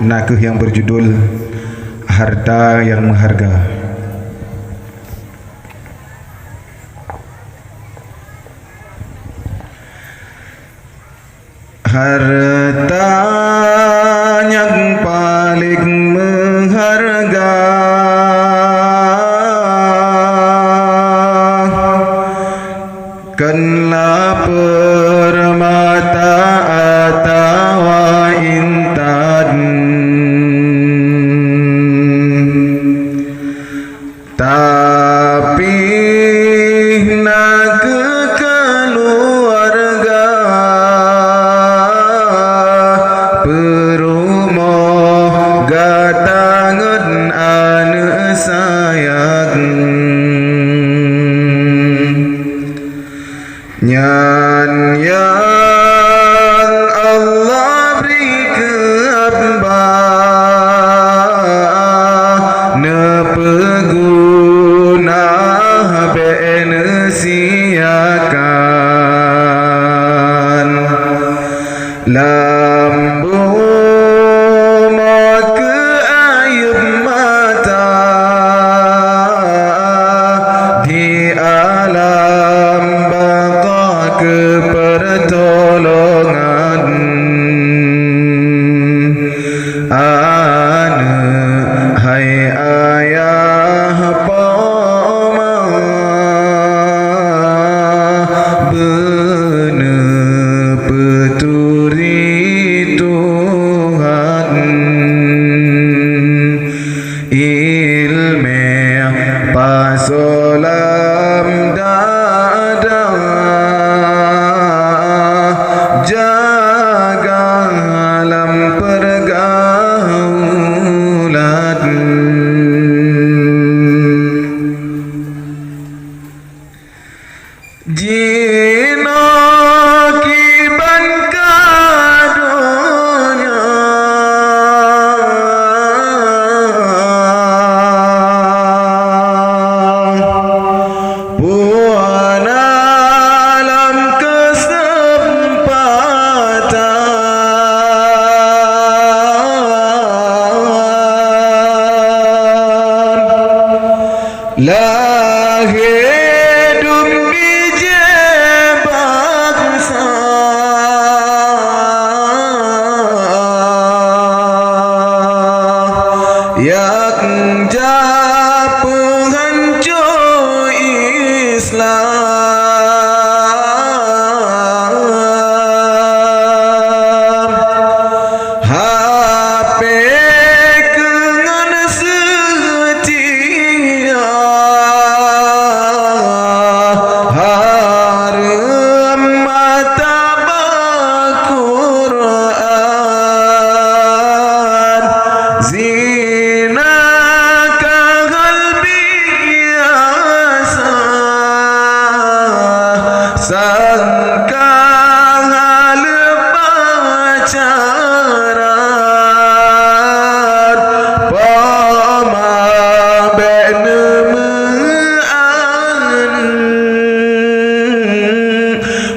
nakuh yang berjudul Harta yang Berharga. Harta yang paling berharga kenlah permata atau intan, tapi nak keluarga perumah gatangan anak sayang nyan yang Allah beri ke hamba nepeguna benesiakan lambu maka air mata di alam kepertolongan anak hai ayah poma benar peturi Tuhan ilmu pasolam dada jaga alam pergaulan jino kiban kadonya puan alam lahir demi bangsa yang jah penghancur Islam sangka lepas pacaran pama benemaan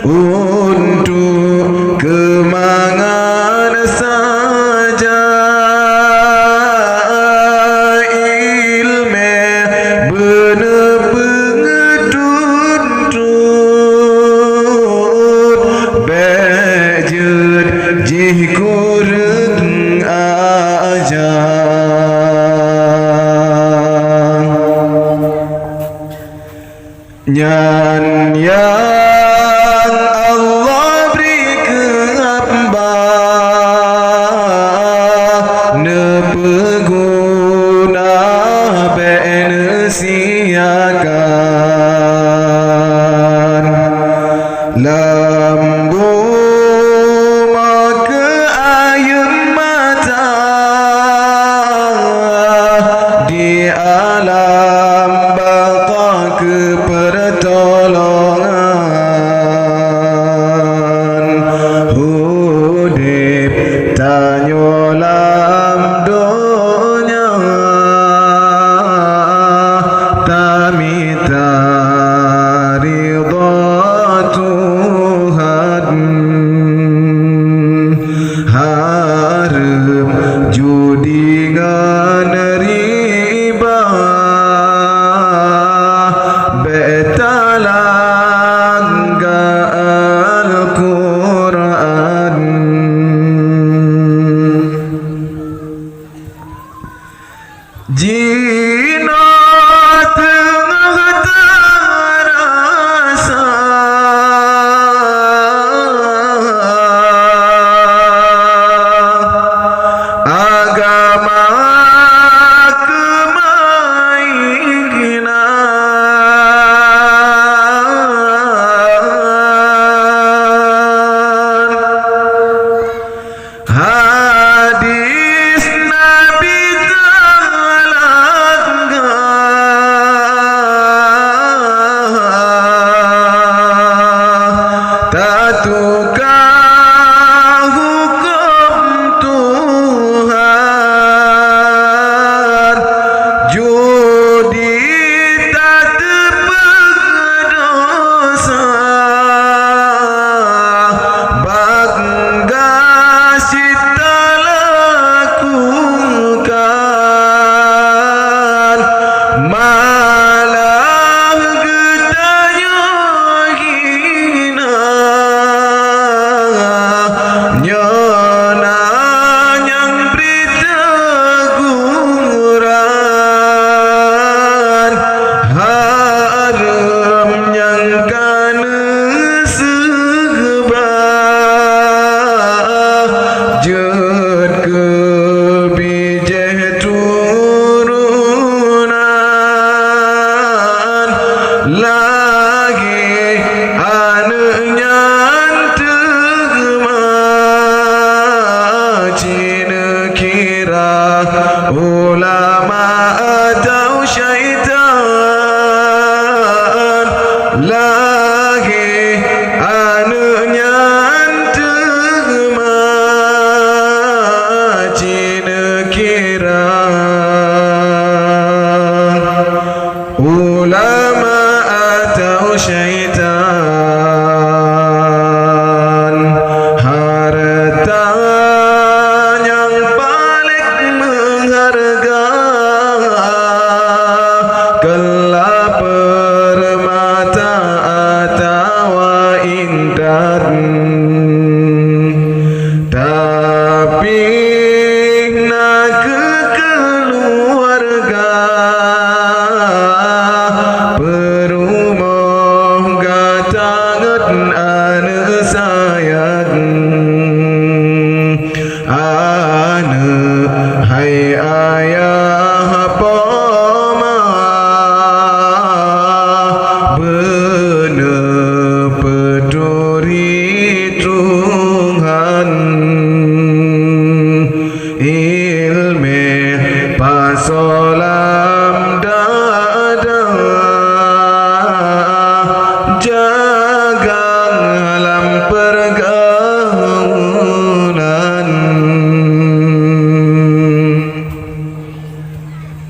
untuk kemangan saja ilmu bener jih kurang aja nyan yang Allah beri ke hamba nepeguna benesiakan lambu di alam baka kepertolongan hudip tanyolam donya tamita ridha Tuhan harap judi ngan riba betalangga Al-Quran jina tengah terasa agama kemainan hadis Nabi tatukah hukum Tuhan judi tak terberdosa bangga sita lakukan malah getanya hina nyona yang berita guran haram yang kana sebab jet ke bijih turunan lagi anaknya Cina kira ulah